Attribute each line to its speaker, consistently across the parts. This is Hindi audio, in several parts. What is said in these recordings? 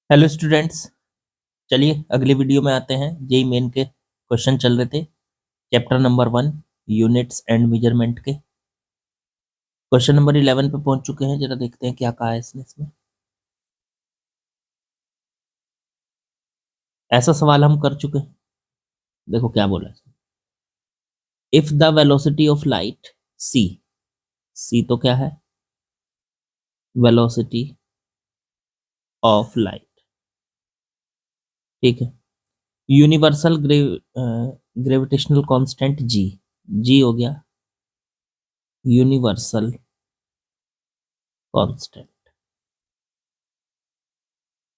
Speaker 1: Hello students. चलिए अगले वीडियो में आते हैं। जेई मेन के क्वेश्चन चल रहे थे, chapter number 1 units and measurement के। क्वेश्चन नंबर 11 पे पहुंच चुके हैं। जरा देखते हैं क्या कहा है इसमें। ऐसा सवाल हम कर चुके हैं। देखो क्या बोला है। If the velocity of light C, C तो क्या है, वेलोसिटी ऑफ लाइट, ठीक है। Universal gravitational constant G, G हो गया universal constant.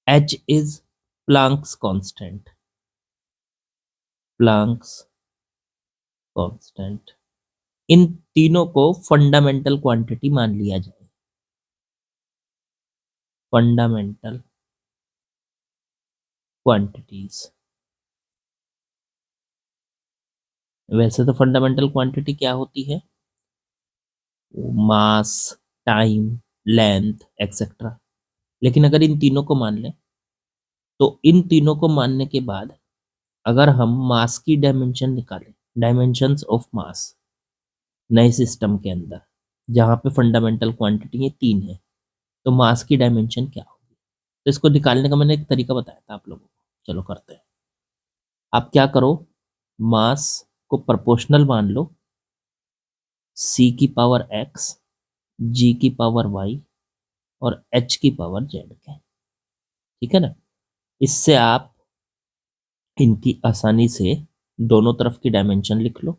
Speaker 1: H is Planck's constant, Planck's constant. इन तीनों को फंडामेंटल क्वांटिटी मान लिया जाए। Fundamental quantities. वैसे तो फंडामेंटल क्वांटिटी क्या होती है, मास, टाइम, लेंथ एक्सेट्रा। लेकिन अगर इन तीनों को मान लें तो इन तीनों को मानने के बाद अगर हम मास की डायमेंशन निकालें, डायमेंशंस ऑफ मास नए सिस्टम के अंदर, जहां पे फंडामेंटल क्वांटिटी ये तीन है, तो मास की डायमेंशन क्या होगी। तो इसको निकालने का मैंने एक तरीका बताया था आप लोगों को। चलो करते हैं। आप क्या करो, मास को प्रोपोर्शनल मान लो सी की पावर एक्स, जी की पावर वाई और एच की पावर जेड के। ठीक है ना। इससे आप इनकी आसानी से दोनों तरफ की डायमेंशन लिख लो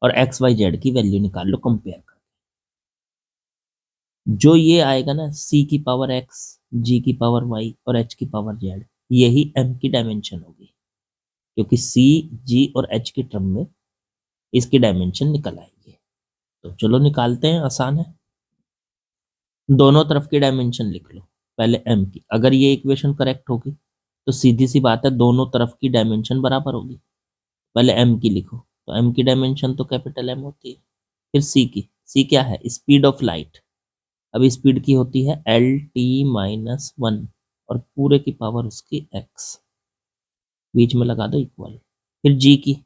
Speaker 1: और एक्स वाई जेड की वैल्यू निकाल लो कंपेयर कर। जो ये आएगा ना, सी की पावर एक्स, जी की पावर वाई और एच की पावर जेड, यही एम की डायमेंशन होगी, क्योंकि सी, जी और एच के टर्म में इसकी डायमेंशन निकल आएगी। तो चलो निकालते हैं, आसान है। दोनों तरफ की डायमेंशन लिख लो। पहले एम की, अगर ये इक्वेशन करेक्ट होगी तो सीधी सी बात है दोनों तरफ की डायमेंशन बराबर होगी। पहले एम की लिखो, तो एम की डायमेंशन तो कैपिटल एम होती है। फिर सी की, सी क्या है, स्पीड ऑफ लाइट। अब स्पीड की होती है एल टी माइनस वन और पूरे की पावर उसकी एक्स, बीच में लगा दो इक्वल। फिर जी की,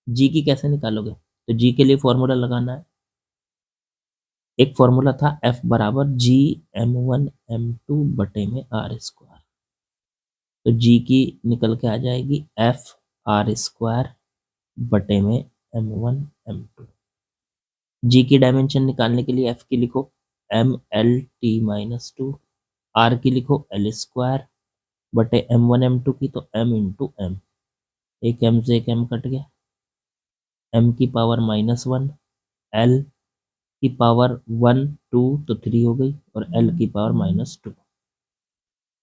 Speaker 1: जी की कैसे निकालोगे, तो जी के लिए फॉर्मूला लगाना है। एक फॉर्मूला था एफ बराबर जी m1 m2 बटे में आर स्क्वायर। तो जी की निकल के आ जाएगी एफ आर स्क्वायर बटे में m1 m2। जी की डायमेंशन निकालने के लिए एफ की लिखो m l t - 2, आर की लिखो एल स्क्वायर बटे m1 m2 की तो m इंटू एम। एक एम से एक एम कट गया, एम की पावर -1, एल की पावर 1 2 तो 3 हो गई और एल की पावर -2।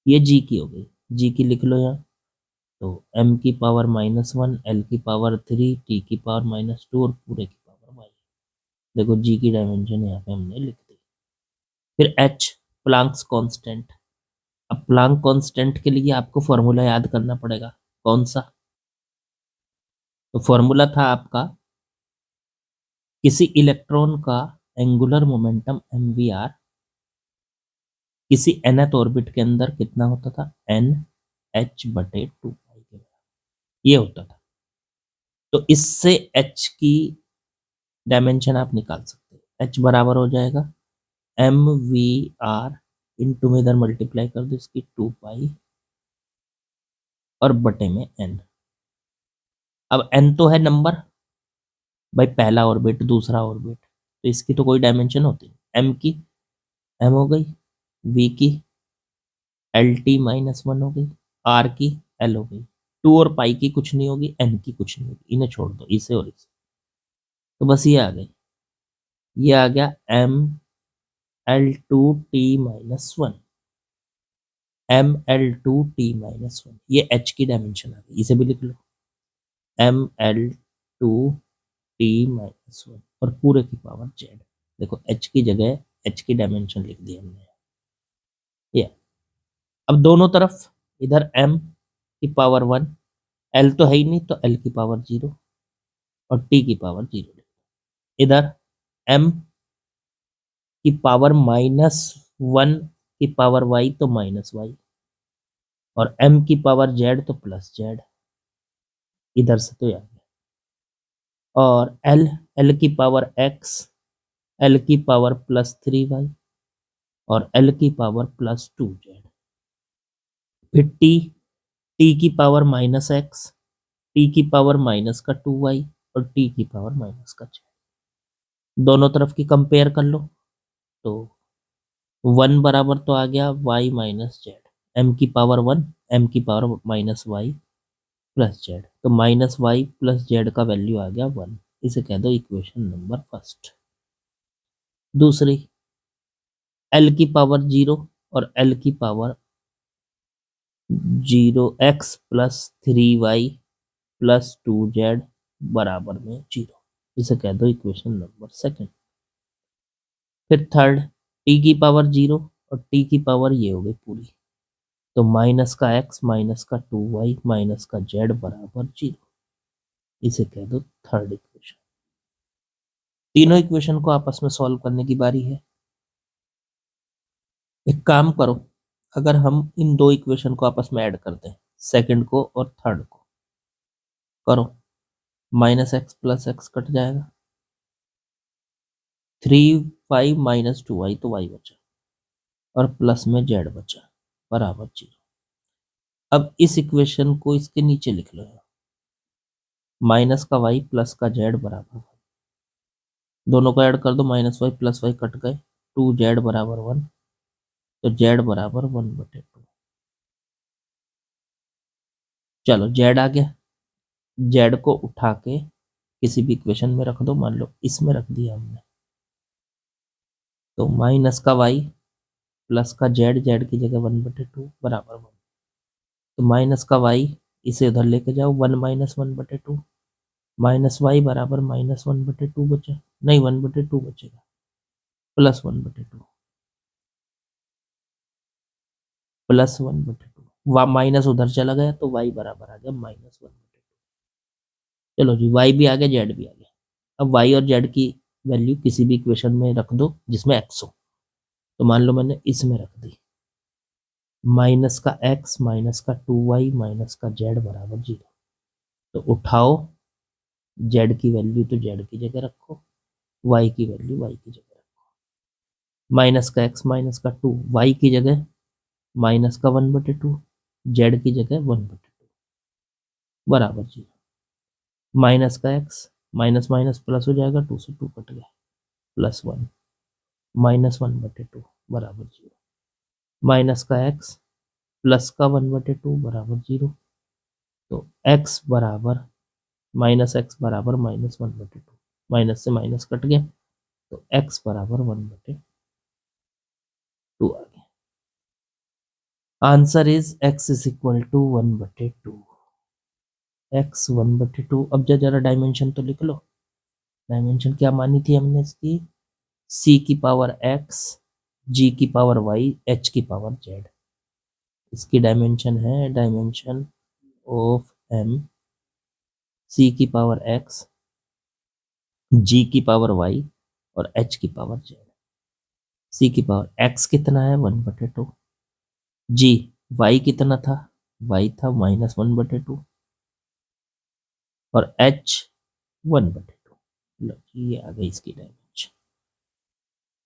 Speaker 1: ये जी की हो गई, जी की लिख लो यहाँ। तो एम की पावर -1, एल की पावर 3, टी की पावर -2 और पूरे की पावर वाई। देखो जी की डायमेंशन यहाँ पे हमने लिख दी। फिर एच, प्लांक्स कांस्टेंट। अब प्लांक कांस्टेंट के लिए आपको फॉर्मूला याद करना पड़ेगा। कौन सा, तो फॉर्मूला था आपका, किसी इलेक्ट्रॉन का angular momentum M V R किसी nth ऑर्बिट के अंदर कितना होता था, एन एच बटे 2 पाई के बराबर ये होता था। तो इससे एच की डायमेंशन आप निकाल सकते हो। एच बराबर हो जाएगा एम वी आर इंटू में इधर मल्टीप्लाई कर दो इसकी 2 पाई और बटे में एन। अब एन तो है नंबर, भाई पहला ऑर्बिट दूसरा ऑर्बिट, तो इसकी तो कोई डायमेंशन होती नहीं। एम की एम हो गई, वी की LT - 1 हो गई, आर की एल हो गई। 2 और पाई की कुछ नहीं होगी, एन की कुछ नहीं होगी, इन्हें छोड़ दो, इसे और इसे। तो बस ये आ गई, ये आ गया ML2T - 1, ML2T - 1। ये एच की डायमेंशन आ गई, इसे भी लिख लो ML2T - 1 और पूरे की पावर जेड। देखो एच की जगह एच की डायमेंशन लिख दी हमने ये। अब दोनों तरफ, इधर m की पावर 1, एल तो है ही नहीं तो एल की पावर 0 और टी की पावर 0। इधर m की पावर -1 की पावर y तो -y और m की पावर z तो प्लस z, इधर से तो आ गया। और l की पावर x, l की पावर +3y और l की पावर +2z। फिर t की पावर -x, t की पावर माइनस का 2y और t की पावर माइनस का 6। दोनों तरफ की कंपेयर कर लो तो 1 बराबर तो आ गया y माइनस जेड, m की पावर 1, m की पावर -y प्लस जेड, तो -y प्लस जेड का वैल्यू आ गया 1। इसे कह दो इक्वेशन नंबर फर्स्ट। दूसरी, l की पावर 0 और l की power 0x plus 3y plus 2z बराबर में 0। इसे कह दो इक्वेशन नंबर सेकंड। फिर थर्ड, t की पावर 0 और t की पावर ये हो गई पूरी, तो माइनस का x माइनस का 2y माइनस का z बराबर 0। इसे कह दो थर्ड इक्वेशन। तीनों इक्वेशन को आपस में सॉल्व करने की बारी है। एक काम करो, अगर हम इन दो इक्वेशन को आपस में ऐड करते हैं, सेकंड को और थर्ड को, करो, -x प्लस x कट जाएगा, 3y माइनस 2y तो y बचा और प्लस में z बचा बराबर 0। अब इस इक्वेशन को इसके नीचे लिख लो, माइनस का y प्लस का z बराबर, दोनों को ऐड कर दो, -y प्लस y कट गए, 2z बराबर 1, तो z बराबर 1/2। चलो z आ गया, z को उठा के किसी भी इक्वेशन में रख दो, मान लो इसमें रख दिया हमने, तो माइनस का y प्लस का z की जगह 1/2 बराबर 1, तो माइनस का y इसे उधर लेके जाओ, 1 माइनस 1/2, माइनस वाई बराबर -1/2 बचा, नहीं 1/2 बचेगा, प्लस 1/2, प्लस 1/2, माइनस उधर चला गया तो y बराबर आ गया -1/2। चलो जी, y भी आ गया, z भी आ गया। अब y और z की वैल्यू किसी भी इक्वेशन में रख दो जिसमें x हो, तो मान लो मैंने इसमें रख दी, माइनस का x माइनस का 2y माइनस का z बराबर 0। तो उठाओ, z की वैल्यू तो z की जगह रखो, y की वैल्यू y की जगह रखो, माइनस का x माइनस का 2 y की जगह माइनस का 1/2, z की जगह 1/2 बराबर 0, माइनस का x माइनस माइनस प्लस हो जाएगा, 2 से 2 कट गया, प्लस 1 -1/2 बराबर 0, माइनस का x प्लस का 1/2 बराबर 0, तो x बराबर -x बराबर -1/2, माइनस से माइनस कट गया, तो x बराबर 1/2 आ गया। Answer is x is equal to 1/2, x 1/2। अब जरा डायमेंशन तो लिख लो, डायमेंशन क्या मानी थी हमने इसकी, c की पावर x, g की पावर y, h की पावर z। इसकी डायमेंशन है, डायमेंशन ऑफ m, c की पावर x, g की पावर y और h की पावर z। c की पावर x कितना है 1/2, g y कितना था, y था -1/2 और h 1/2। लो ये आ गई इसकी डायमेंशन,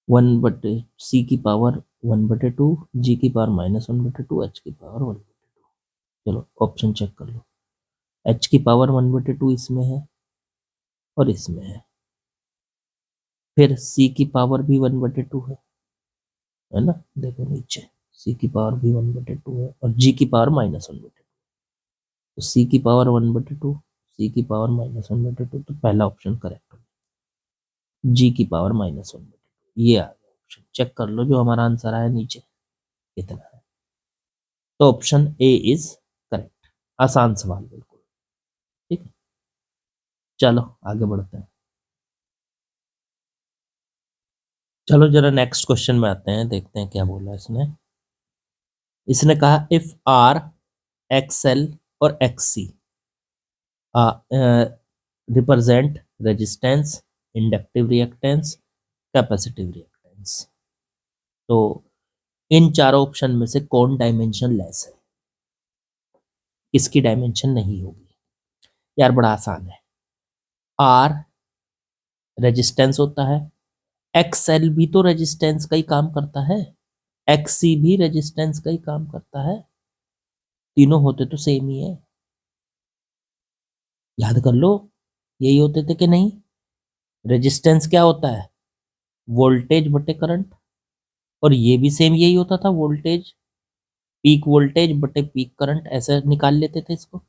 Speaker 1: 1/c की पावर 1/2, g की पावर -1/2, h की पावर 1/2। चलो ऑप्शन चेक कर लो, h की पावर 1/2 इसमें है और इसमें फिर c की पावर भी 1/2 है ना, देखो नीचे c की पावर भी 1/2 है और g की पावर -1/2, तो c की पावर 1/2, c की पावर -1/2, तो पहला ऑप्शन करेक्ट हो, g की पावर -1/2। ये आ गया ऑप्शन, चेक कर लो जो हमारा आंसर आया नीचे कितना है, तो ऑप्शन ए इज करेक्ट। आसान सवाल बिल्कुल, ठीक है। चलो आगे बढ़ते हैं, चलो जरा नेक्स्ट क्वेश्चन में आते हैं, देखते हैं क्या बोला इसने। इसने कहा इफ आर, एक्सएल और एक्ससी represent resistance, inductive reactance, capacitive reactance, तो इन चारों ऑप्शन में से कौन डायमेंशन लेस है। इसकी डायमेंशन नहीं होगी। यार बड़ा आसान है। आर रेजिस्टेंस होता है, एक्सएल भी तो रेजिस्टेंस का ही काम करता है, एक्ससी भी रेजिस्टेंस का ही काम करता है, तीनों होते तो सेम ही है। याद कर लो, यही होते थे कि नहीं? रेजिस्टेंस क्या होता है? वोल्टेज बटे करंट। और ये भी सेम यही होता था, वोल्टेज, पीक वोल्टेज बटे पीक करंट, ऐसे निकाल लेते थे इसको।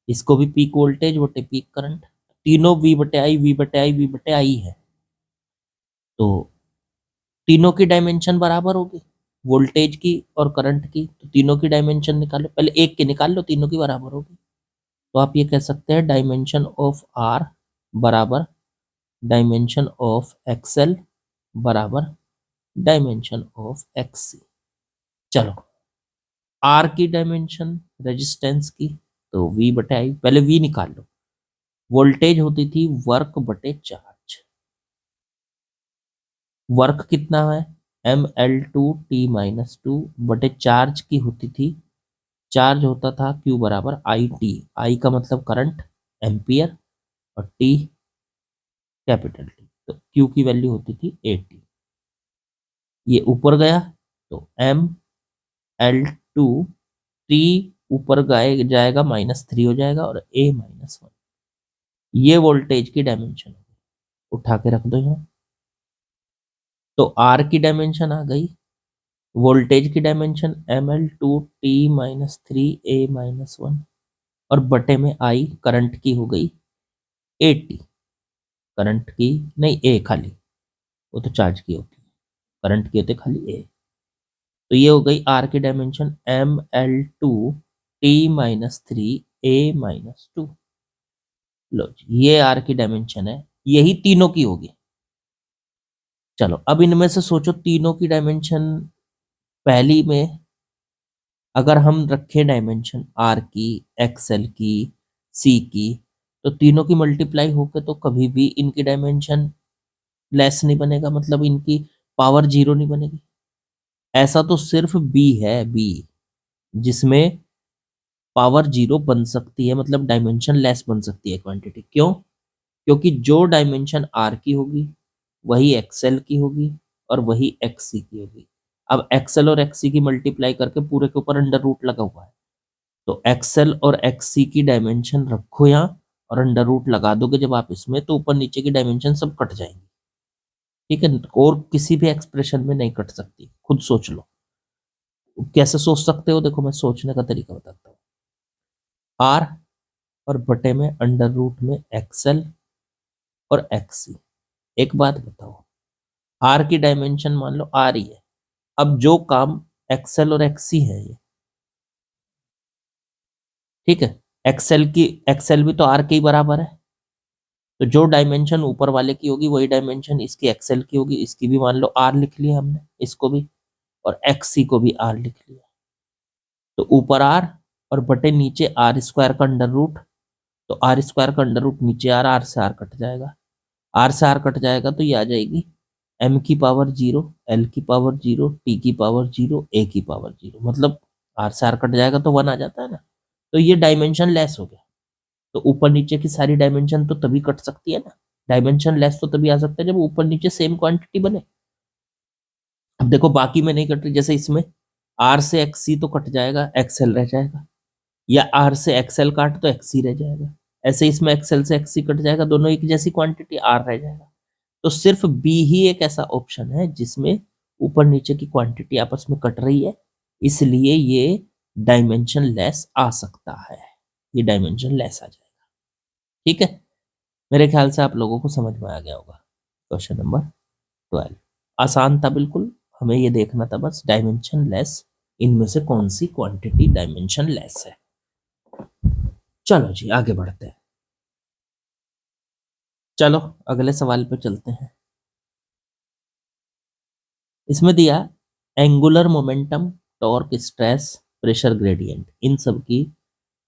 Speaker 1: इसको भी पीक वोल्टेज बटे पीक करंट, तीनों वी बटे आई, वी बटे आई, वी बटे आई है। तो तीनों की डायमेंशन बराबर होगी, वोल्टेज की और करंट की। तो तीनों की डायमेंशन निकालो, पहले एक की निकाल लो, तीनों की बराबर होगी। तो आप ये कह सकते हैं डायमेंशन ऑफ आर बराबर डायमेंशन ऑफ एक्सएल बराबर डायमेंशन ऑफ एक्ससी। चलो, आर की डायमेंशन रेजिस्टेंस की, तो वी बटे आई, पहले वी निकाल लो। वोल्टेज होती थी वर्क बटे चार्ज, वर्क कितना है? mL2T-2 बटे चार्ज की होती थी, चार्ज होता था Q बराबर आई टी, आई का मतलब करंट एम्पियर, और टी कैपिटल टी, तो Q की वैल्यू होती थी 80। ये ऊपर गया तो mL2T ऊपर गए जाएगा, -3 हो जाएगा, और A-1, ये वोल्टेज की डायमेंशन है। उठा के रख दो यहाँ। तो आर की डायमेंशन आ गई, वोल्टेज की डायमेंशन mL2T-3 A-1, और बटे में आई करंट की हो गई 80। करंट की नहीं, ए खाली, वो तो चार्ज की होती है, करंट की होती है खाली ए। तो ये हो गई आर की डायमेंशन mL2T-3 A-2। लो जी, ये आर की डायमेंशन है, यही तीनों की होगी। चलो अब इनमें से सोचो, तीनों की डायमेंशन पहली में अगर हम रखें डायमेंशन आर की, एक्सएल की, सी की, तो तीनों की मल्टीप्लाई होकर तो कभी भी इनकी डायमेंशन लेस नहीं बनेगा, मतलब इनकी पावर जीरो नहीं बनेगी। ऐसा तो सिर्फ बी है, बी, जिसमें पावर जीरो बन सकती है, मतलब डायमेंशन लेस बन सकती है क्वांटिटी। क्यों? क्योंकि जो डायमेंशन आर की होगी वही एक्सएल की होगी और वही एक्ससी की होगी। अब एक्सएल और एक्ससी की मल्टीप्लाई करके पूरे के ऊपर अंडर रूट लगा हुआ है, तो एक्सएल और एक्ससी की डायमेंशन रखो यहाँ, और अंडर रूट लगा दोगे जब आप इसमें, तो ऊपर नीचे की डायमेंशन सब कट जाएंगी। ठीक है, और किसी भी एक्सप्रेशन में नहीं कट सकती, खुद सोच लो। कैसे सोच सकते हो? देखो मैं सोचने का तरीका बताता हूँ। आर और बटे में अंडर रूट में एक्सएल और एक्ससी। एक बात बताओ, आर की डायमेंशन मान लो आर ही है, अब जो काम एक्सएल और एक्ससी है ये, ठीक है, एक्सएल भी तो आर के ही बराबर है, तो जो डायमेंशन ऊपर वाले की होगी वही डायमेंशन इसकी एक्सएल की होगी। इसकी भी मान लो आर लिख लिया हमने, इसको भी, और एक्ससी को भी आर लिख लिया। तो ऊपर आर और बटे नीचे आर स्क्वायर का अंडर रूट, तो आर स्क्वायर का अंडर रूट नीचे आर से आर कट जाएगा, आर से आर कट जाएगा तो ये आ जाएगी एम की पावर जीरो, एल की पावर जीरो, टी की पावर जीरो, ए की पावर जीरो, मतलब आर से आर कट जाएगा तो 1 आ जाता है ना। तो ये डायमेंशन लेस हो गया। तो ऊपर नीचे की सारी डायमेंशन तो तभी कट सकती है ना, डायमेंशन लेस तो तभी आ सकता है जब ऊपर नीचे सेम क्वांटिटी बने। अब देखो बाकी में नहीं कट रही, जैसे इसमें आर से एक्स सी तो कट जाएगा, एक्सएल रह जाएगा, या आर से एक्सएल काट तो एक्स सी रह जाएगा। ऐसे इसमें एक्सएल से एक्स सी कट जाएगा, दोनों एक जैसी क्वांटिटी, आर रह जाएगा। तो सिर्फ बी ही एक ऐसा ऑप्शन है जिसमें ऊपर नीचे की क्वांटिटी आपस में कट रही है, इसलिए ये डायमेंशन लेस आ सकता है, ये डायमेंशन लेस आ जाएगा। ठीक है, मेरे ख्याल से आप लोगों को समझ में आ गया होगा। क्वेश्चन नंबर 12 आसान था बिल्कुल, हमें ये देखना था बस डायमेंशन लेस इनमें से कौन सी क्वांटिटी डायमेंशन लेस है। चलो जी आगे बढ़ते हैं। चलो अगले सवाल पे चलते हैं। इसमें दिया angular momentum, torque, stress, pressure gradient, इन सब की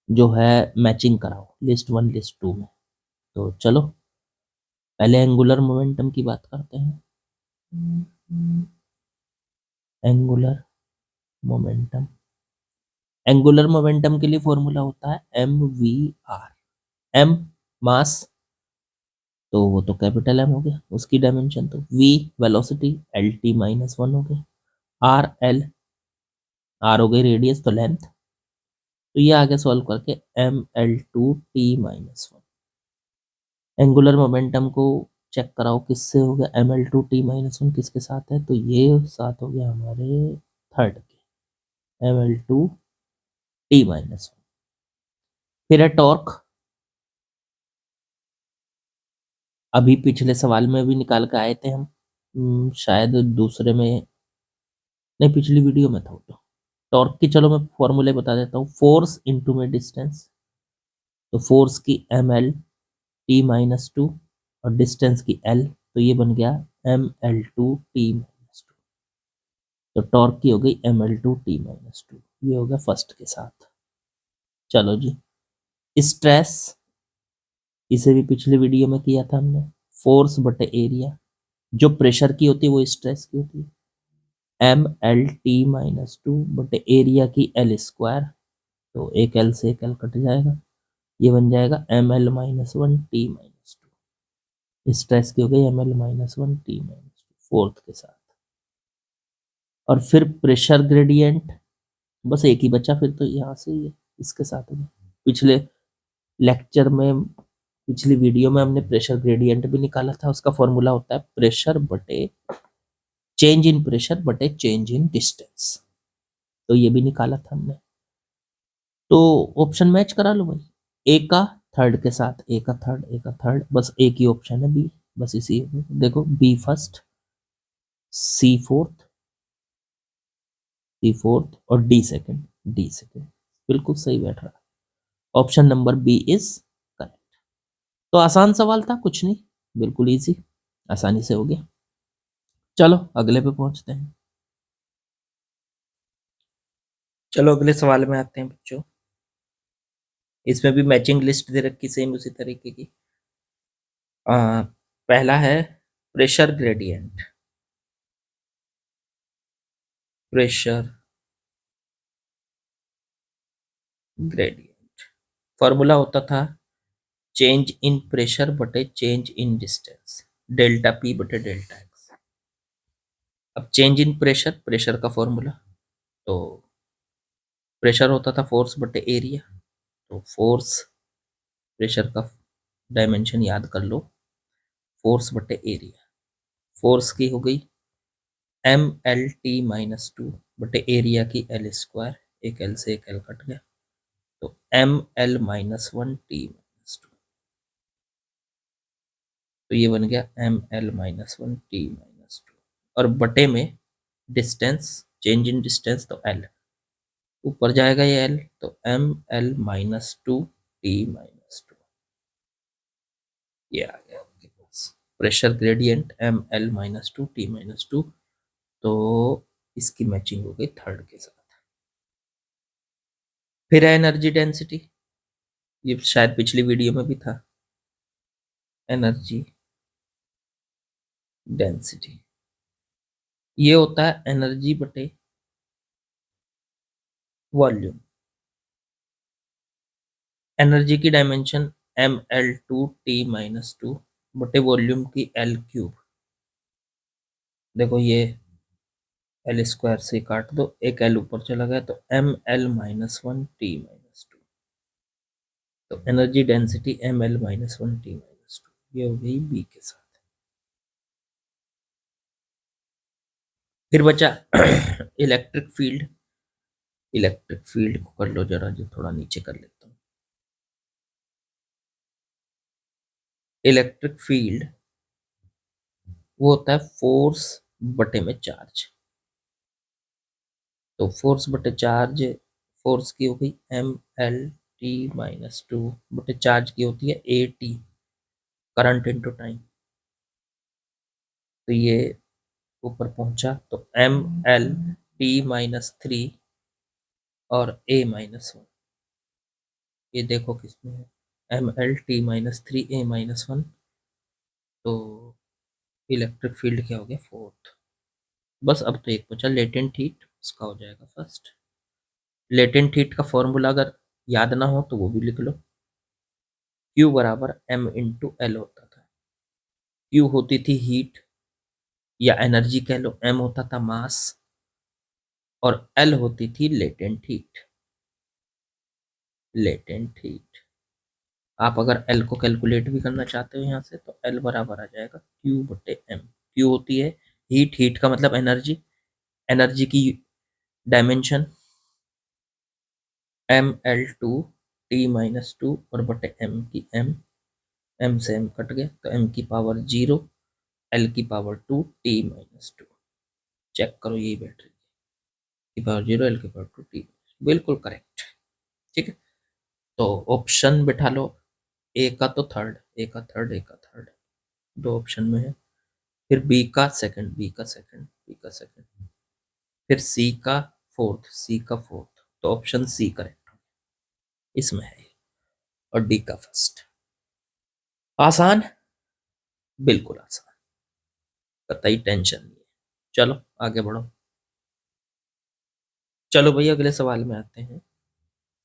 Speaker 1: जो है मैचिंग कराओ लिस्ट 1 लिस्ट 2 में। तो चलो पहले एंगुलर मोमेंटम की बात करते हैं। एंगुलर मोमेंटम, एंगुलर मोमेंटम के लिए फॉर्मूला होता है mvr, m मास, तो वो तो कैपिटल एम हो गया, उसकी डायमेंशन, तो v velocity, L T minus one हो गया, आर एल, आर हो गई रेडियस तो लेंथ, तो ये आगे सॉल्व करके M L two T minus one. Angular momentum को चेक कराओ किससे हो गया, M L two T minus one किसके साथ है, तो ये साथ हो गया हमारे थर्ड के, M L two T minus one. फिर है टॉर्क, अभी पिछले सवाल में भी निकाल के आए थे हम, शायद दूसरे में, नहीं पिछली वीडियो में था वो तो। टॉर्क की चलो मैं फॉर्मूले बता देता हूँ, फोर्स इंटू में डिस्टेंस, तो फोर्स की M L T minus two और डिस्टेंस की एल, तो ये बन गया M L two T minus two. तो टॉर्क की हो गई M L two T minus two, ये हो गया फर्स्ट के साथ। चलो जी, स्ट्रेस, इसे भी पिछले वीडियो में किया था हमने, फोर्स बटे एरिया, जो प्रेशर की होती है वो स्ट्रेस की होती है, M L T minus two बटे एरिया की एल स्क्वायर, तो एक एल से एक एल कट जाएगा, ये बन जाएगा M L minus one T minus two. Stress की हो गई M L minus one T minus two fourth के साथ। और फिर प्रेशर ग्रेडियंट, बस एक ही बचा फिर तो यहाँ से ये इसके साथ में, पिछले लेक्चर में, पिछली वीडियो में हमने प्रेशर ग्रेडियंट भी निकाला था, उसका फॉर्मूला होता है प्रेशर बटे चेंज इन प्रेशर बटे चेंज इन डिस्टेंस, तो ये भी निकाला था हमने। तो ऑप्शन मैच करा लो भाई, ए का थर्ड के साथ, ए का थर्ड, ए का थर्ड, बस एक ही ऑप्शन है बी, बस इसी देखो, B first, C fourth, C fourth और डी सेकंड, डी सेकंड, बिल्कुल सही बैठ रहा है, option number B is correct. तो आसान सवाल था, कुछ नहीं, बिल्कुल इजी, आसानी से हो गया। चलो अगले पे पहुंचते हैं। चलो अगले सवाल में आते हैं बच्चों, इसमें भी मैचिंग लिस्ट दे रखी सेम उसी तरीके की। पहला है pressure gradient, pressure gradient, formula होता था चेंज इन प्रेशर बटे change in distance, delta P बटे डेल्टा एक्स। अब चेंज इन प्रेशर, प्रेशर का फॉर्मूला, तो प्रेशर होता था फोर्स बटे एरिया, तो फोर्स, प्रेशर का डायमेंशन याद कर लो, फोर्स बटे एरिया, फोर्स की हो गई M L T minus two बटे एरिया की एल स्क्वायर, एक एल से एक एल कट गया, तो M L minus one T minus two, तो ये बन गया M L minus one T minus two, और बटे में डिस्टेंस, चेंज इन डिस्टेंस, तो एल ऊपर जाएगा ये एल, तो M L minus two T minus two, ये आ गया आपके पास pressure gradient M L minus two T minus two. तो इसकी मैचिंग हो गई थर्ड के साथ। फिर है एनर्जी डेंसिटी, ये शायद पिछली वीडियो में भी था, एनर्जी डेंसिटी, ये होता है एनर्जी बटे वॉल्यूम, एनर्जी की dimension M L two T minus two बटे वॉल्यूम की एल क्यूब, देखो ये एल स्क्वायर से काट दो, एक एल ऊपर चला गया, तो M L minus one T minus two, तो energy density M L minus one T minus two, ये हो गई बी के साथ। फिर बचा इलेक्ट्रिक फील्ड, इलेक्ट्रिक फील्ड को कर लो जरा, जो थोड़ा नीचे कर लेता हूँ। इलेक्ट्रिक फील्ड वो होता है फोर्स बटे में चार्ज, तो फोर्स बटे चार्ज, फोर्स की हो गई M L T minus two बटे चार्ज की होती है A T, current into time, तो ये ऊपर पहुंचा, तो M L T minus three और ए माइनस वन, ये देखो किसमें है, M L T minus three A minus one, तो इलेक्ट्रिक फील्ड क्या हो गया फोर्थ। बस अब तो एक बचा लेटेंट हीट, उसका हो जाएगा फर्स्ट। लेटेंट हीट का फॉर्मूला अगर याद ना हो तो वो भी लिख लो। Q बराबर m इंटू एल होता था। Q होती थी हीट या एनर्जी कह लो, m होता था मास, और L होती थी लेटेंट हीट। लेटेंट हीट आप अगर L को कैलकुलेट भी करना चाहते हो यहाँ से तो L बराबर आ जाएगा Q बटे M। Q होती है हीट, हीट का मतलब एनर्जी, एनर्जी की डायमेंशन ml2 T-2 और बटे m की m, m से m कट गया तो m की पावर 0, l की पावर 2, T-2। चेक करो यही बैटरी की पावर 0, l की पावर 2, T। बिल्कुल करेक्ट। ठीक है, तो ऑप्शन बिठा लो, ए का तो थर्ड, ए का थर्ड, ए का थर्ड, दो ऑप्शन में है। फिर बी का सेकंड, बी का सेकंड, बी का सेकंड, फिर सी का फोर्थ, सी का फोर्थ, तो ऑप्शन सी करेक्ट इसमें है, और डी का फर्स्ट। आसान, बिल्कुल आसान, कतई टेंशन नहीं है। चलो आगे बढ़ो। चलो भैया अगले सवाल में आते हैं।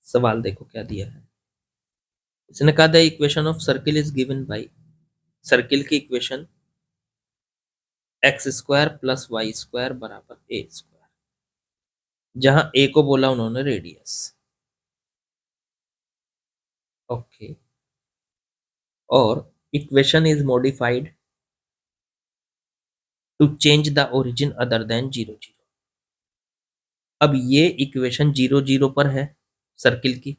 Speaker 1: सवाल देखो क्या दिया है। इसने कहा the equation of circle is given by, circle की equation X square plus Y square बराबर ए स्क्वायर, जहां ए को बोला उन्होंने रेडियस। ओके, और equation is modified to change the origin other than 0 0। अब ये इक्वेशन 0 0 पर है सर्किल की,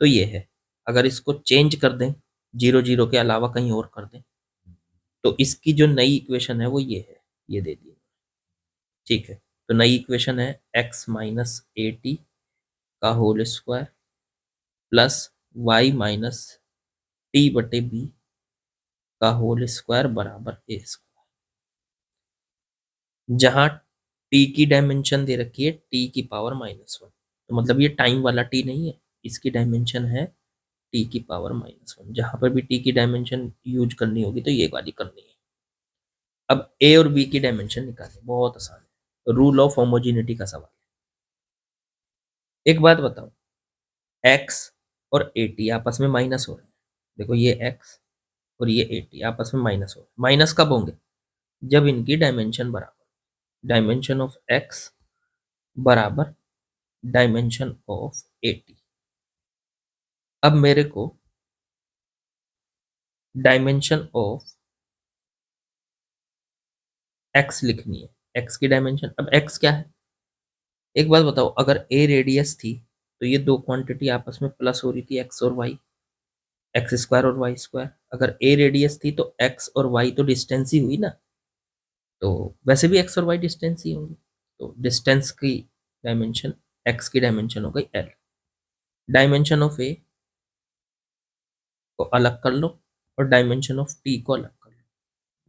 Speaker 1: तो ये है। अगर इसको चेंज कर दें, 0 0 के अलावा कहीं और कर दें, तो इसकी जो नई इक्वेशन है वो ये है, ये दे दी। ठीक है, तो नई इक्वेशन है x माइनस ए टी का whole square plus Y minus T बटे बी का होल स्क्वायर बराबर ए स्क्वायर, जहां टी की डायमेंशन दे रखी है टी की पावर -1। तो मतलब ये टाइम वाला टी नहीं है, इसकी डायमेंशन है टी की पावर -1। जहां पर भी टी की डायमेंशन यूज करनी होगी तो ये वाली करनी है। अब ए और बी की डायमेंशन निकालें, बहुत आसान है, रूल ऑफ होमोजिनिटी का सवाल है। एक बात बताओ, एक्स और ए टी आपस में माइनस हो रहे हैं। देखो ये एक्स और ये ए टी आपस में माइनस हो रहे हैं। माइनस कब होंगे? जब इनकी डायमेंशन बराबर, डायमेंशन ऑफ एक्स बराबर डायमेंशन ऑफ ए टी। अब मेरे को डायमेंशन ऑफ एक्स लिखनी है, एक्स की डायमेंशन। अब एक्स क्या है? एक बात बताओ, अगर ए रेडियस थी तो ये दो क्वांटिटी आपस में प्लस हो रही थी, एक्स और वाई, एक्स स्क्वायर और वाई स्क्वायर। अगर ए रेडियस थी तो एक्स और वाई तो डिस्टेंस ही हुई ना, तो वैसे भी एक्स और वाई डिस्टेंस ही होंगे, तो डिस्टेंस की डायमेंशन, एक्स की डायमेंशन हो गई एल। डायमेंशन ऑफ ए को अलग कर लो और डायमेंशन ऑफ टी को अलग कर लो।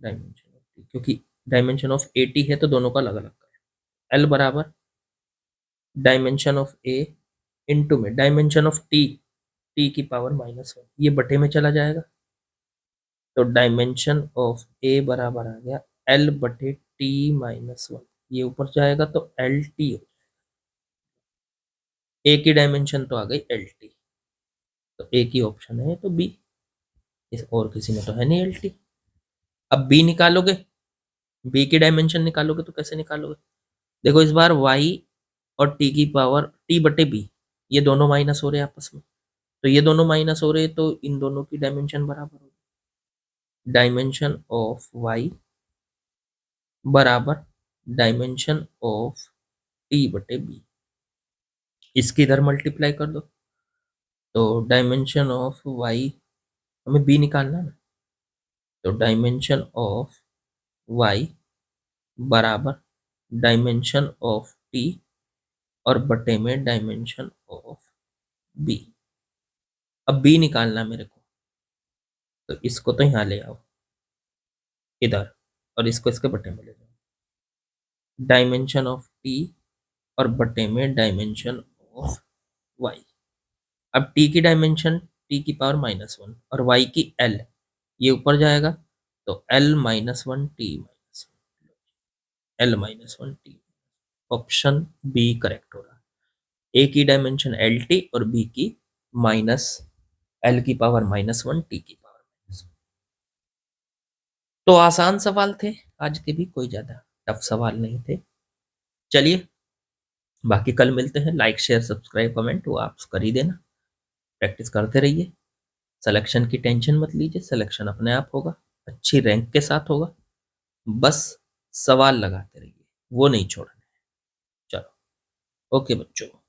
Speaker 1: डायमेंशन ऑफ टी, क्योंकि डायमेंशन ऑफ ए टी है तो दोनों का अलग अलग कर लो। एल बराबर डायमेंशन ऑफ ए इंटू में डायमेंशन ऑफ टी, टी की पावर -1, ये बटे में चला जाएगा, तो डायमेंशन ऑफ ए बराबर आ गया एल बटे टी -1। ये ऊपर जाएगा तो एल टी हो, ए की डायमेंशन तो आ गई एल टी, तो ए की ऑप्शन है तो बी, इस और किसी में तो है नहीं एल टी। अब बी निकालोगे, बी की डायमेंशन निकालोगे तो कैसे निकालोगे? देखो इस बार वाई और टी की पावर टी बटे बी, ये दोनों माइनस हो रहे हैं आपस में, तो ये दोनों माइनस हो रहे हैं तो इन दोनों की डायमेंशन बराबर होगी। डायमेंशन ऑफ वाई बराबर डायमेंशन ऑफ टी बटे बी, इसकी इधर मल्टीप्लाई कर दो, तो डायमेंशन ऑफ वाई, हमें बी निकालना है ना, तो डायमेंशन ऑफ वाई बराबर डायमेंशन ऑफ टी और बटे में डायमेंशन ऑफ बी। अब बी निकालना मेरे को, तो इसको तो यहाँ ले आओ इधर, और इसको इसके बटे में ले जाओ, डायमेंशन ऑफ टी और बटे में डायमेंशन ऑफ वाई। अब टी की डायमेंशन टी की पावर -1 और वाई की एल, ये ऊपर जाएगा तो L -1 T minus L -1 T, option B correct होगा। ए की डायमेंशन एल टी और बी की माइनस एल की पावर -1 टी की पावर -1। तो आसान सवाल थे आज के भी, कोई ज्यादा टफ सवाल नहीं थे। चलिए, बाकी कल मिलते हैं। लाइक शेयर सब्सक्राइब कमेंट वो आप कर ही देना, प्रैक्टिस करते रहिए। सिलेक्शन की टेंशन मत लीजिए, सिलेक्शन अपने आप होगा, अच्छी रैंक के साथ होगा। बस सवाल लगाते रहिए, वो नहीं छोड़ना है। चलो, ओके बच्चों।